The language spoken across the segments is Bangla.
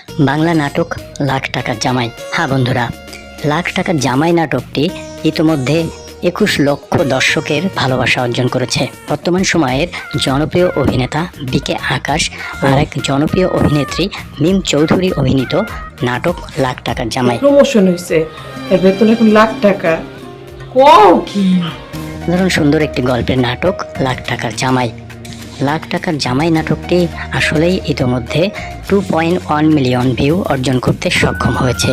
বাংলা নাটক লাখ টাকার জামাই। হ্যাঁ বন্ধুরা, লাখ টাকার জামাই নাটকটি ইতোমধ্যে 21 লক্ষ দর্শকের ভালোবাসা অর্জন করেছে। বর্তমান সময়ের জনপ্রিয় অভিনেতা বিকে আকাশ আর এক জনপ্রিয় অভিনেত্রী মিম চৌধুরী অভিনীত নাটক লাখ টাকার জামাই। প্রমোশন হয়েছে, এর বেতন এখন লাখ টাকা। কও কি ধরুন সুন্দর একটি গল্পের নাটক লাখ টাকার জামাই। লাখ টাকার জামাই নাটকটি আসলেই ইতোমধ্যে 2.1 মিলিয়ন ভিউ অর্জন করতে সক্ষম হয়েছে।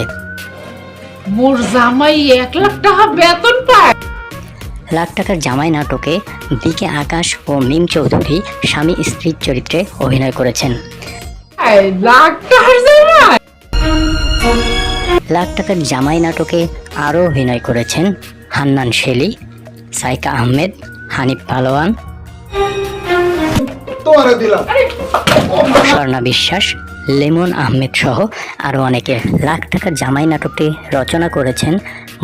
মোর জামাই 1 লাখ টাকা বেতন পায়। লাখ টাকার জামাই নাটকে বিকে আকাশ ও মিম চৌধুরী স্বামী স্ত্রীর চরিত্রে অভিনয় করেছেন। লাখ টাকার জামাই। লাখ টাকার জামাই নাটকে আরও অভিনয় করেছেন হান্নান শেলী, সাইকা আহমেদ, হানিফ পালোয়ান, স্বর্ণা বিশ্বাস, লেমন আহমেদ সহ আরও অনেকে। লাখ টাকার জামাই নাটকটি রচনা করেছেন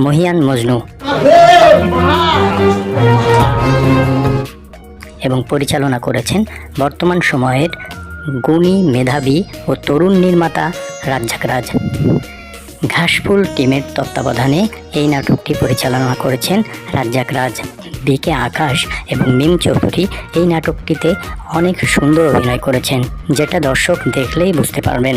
মহিয়ান মজনু এবং পরিচালনা করেছেন বর্তমান সময়ের গুণী, মেধাবী ও তরুণ নির্মাতা রাজ্জাক রাজ। ঘাসফুল টিমের তত্ত্বাবধানে এই নাটকটি পরিচালনা করেছেন রাজ্জাক রাজ। বিকে আকাশ এবং মিম চৌধুরী এই নাটকটিতে অনেক সুন্দর অভিনয় করেছেন, যেটা দর্শক দেখলেই বুঝতে পারবেন।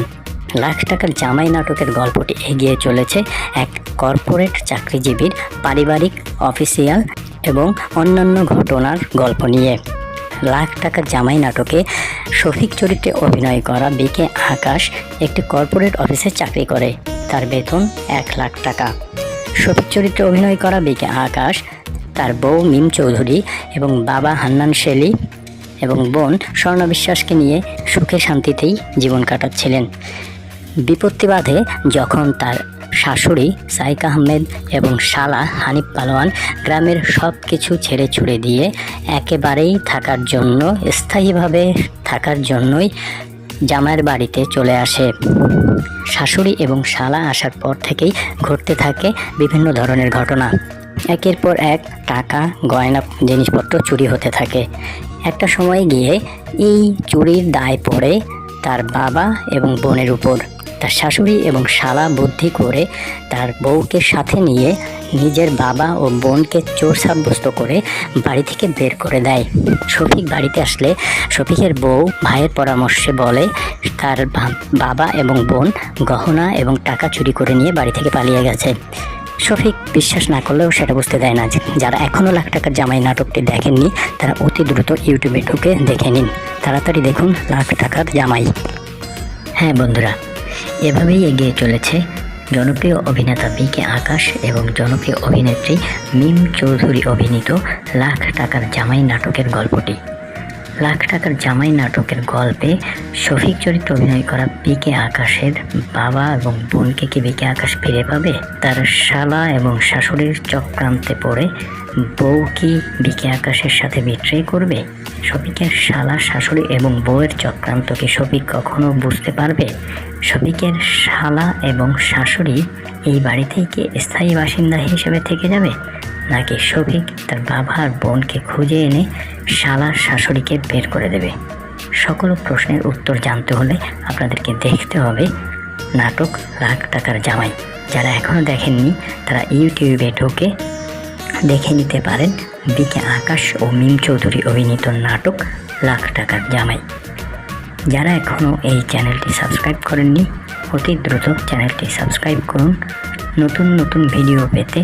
লাখ টাকার জামাই নাটকের গল্পটি এগিয়ে চলেছে এক কর্পোরেট চাকরিজীবীর পারিবারিক, অফিসিয়াল এবং অন্যান্য ঘটনার গল্প নিয়ে। লাখ টাকার জামাই নাটকে শফিক চরিত্রে অভিনয় করা বিকে আকাশ একটি কর্পোরেট অফিসে চাকরি করে। তার বেতন 1 লাখ টাকা। শফিক চরিত্রে অভিনয় করা বিকে আকাশ তার বউ মিম চৌধুরী এবং বাবা হান্নান শেলী এবং বোন স্বর্ণা বিশ্বাসকে নিয়ে সুখে শান্তিতেই জীবন কাটাচ্ছিলেন। বিপত্তি বাধে যখন তার শাশুড়ি সাইকা আহমেদ এবং শালা হানিফ পালোয়ান গ্রামের সব কিছু ছেড়ে ছুড়ে দিয়ে একেবারেই স্থায়ীভাবে থাকার জন্যই জামাইয়ের বাড়িতে চলে আসে। শাশুড়ি এবং শালা আসার পর থেকেই ঘটতে থাকে বিভিন্ন ধরনের ঘটনা। একের পর এক টাকা, গয়না, জিনিসপত্র চুরি হতে থাকে। একটা সময় গিয়ে এই চুরির দায় পড়ে তার বাবা এবং বোনের উপর। তার শাশুড়ি এবং শালা বুদ্ধি করে তার বউকে সাথে নিয়ে নিজের বাবা ও বোনকে চোর সাব্যস্ত করে বাড়ি থেকে বের করে দেয়। শফিক বাড়িতে আসলে শফিকের বউ ভাইয়ের পরামর্শে বলে তার বাবা এবং বোন গহনা এবং টাকা চুরি করে নিয়ে বাড়ি থেকে পালিয়ে গেছে। শফিক বিশ্বাস না করলেও সেটা বুঝতে দেয় না। যারা এখনও লাখ টাকার জামাই নাটকটি দেখেননি তারা অতি দ্রুত ইউটিউবে ঢুকে দেখে নিন। তাড়াতাড়ি দেখুন লাখ টাকার জামাই। হ্যাঁ বন্ধুরা, এভাবেই এগিয়ে চলেছে জনপ্রিয় অভিনেতা বিকে আকাশ এবং জনপ্রিয় অভিনেত্রী মিম চৌধুরী অভিনীত লাখ টাকার জামাই নাটকের গল্পটি। লাখ টাকার জামাই নাটকের গল্পে শফিক চরিত্রে অভিনয় করা বিকে আকাশের বাবা এবং বোনকে কি বিকে আকাশ ফিরে পাবে? তার শালা এবং শাশুড়ির চক্রান্তে পড়ে বউ কি বিকে আকাশের সাথে বিট্রে করবে? শফিকের শালা, শাশুড়ি এবং বউয়ের চক্রান্ত কি শফিক কখনো বুঝতে পারবে? শফিকের শালা এবং শাশুড়ি এই বাড়িতেই কি স্থায়ী বাসিন্দা হিসেবে থেকে যাবে, নাকি শফিক তার বাবা আর বোনকে খুঁজে এনে শালা শাশুড়িকে বের করে দেবে? সকল প্রশ্নের উত্তর জানতে হলে আপনাদেরকে দেখতে হবে নাটক লাখ টাকার জামাই। যারা এখনও দেখেননি তারা ইউটিউবে ঢুকে দেখে নিতে পারেন বিকে আকাশ ও মিম চৌধুরী অভিনীত নাটক লাখ টাকার জামাই। যারা এখনও এই চ্যানেলটি সাবস্ক্রাইব করেননি অতি দ্রুত চ্যানেলটি সাবস্ক্রাইব করুন। নতুন নতুন ভিডিও পেতে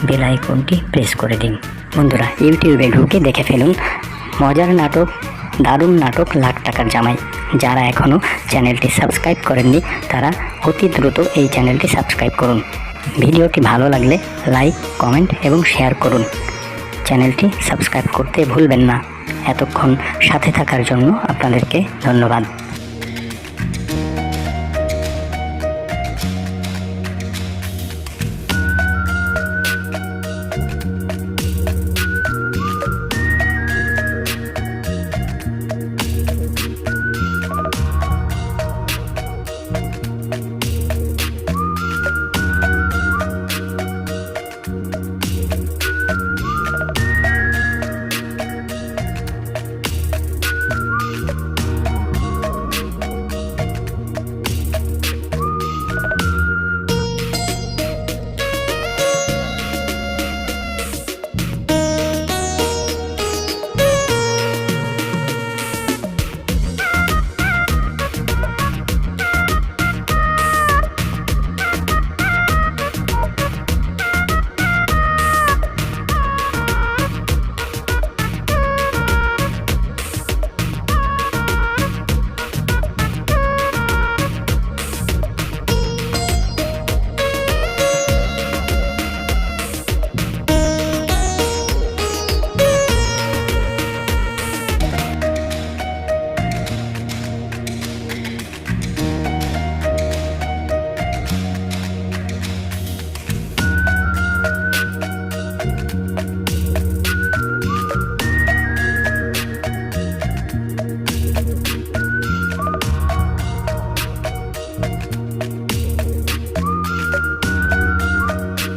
বেল আইকনটি প্রেস করে দিন। বন্ধুরা, ইউটিউবে ঢুকে দেখে ফেলুন মজার নাটক, দারুণ নাটক লাখ টাকার জামাই। যারা এখনও চ্যানেলটি সাবস্ক্রাইব করেননি তারা অতি দ্রুত এই চ্যানেলটি সাবস্ক্রাইব করুন। ভিডিওটি ভালো লাগলে লাইক, কমেন্ট এবং শেয়ার করুন। চ্যানেলটি সাবস্ক্রাইব করতে ভুলবেন না। এতক্ষণ সাথে থাকার জন্য আপনাদেরকে ধন্যবাদ।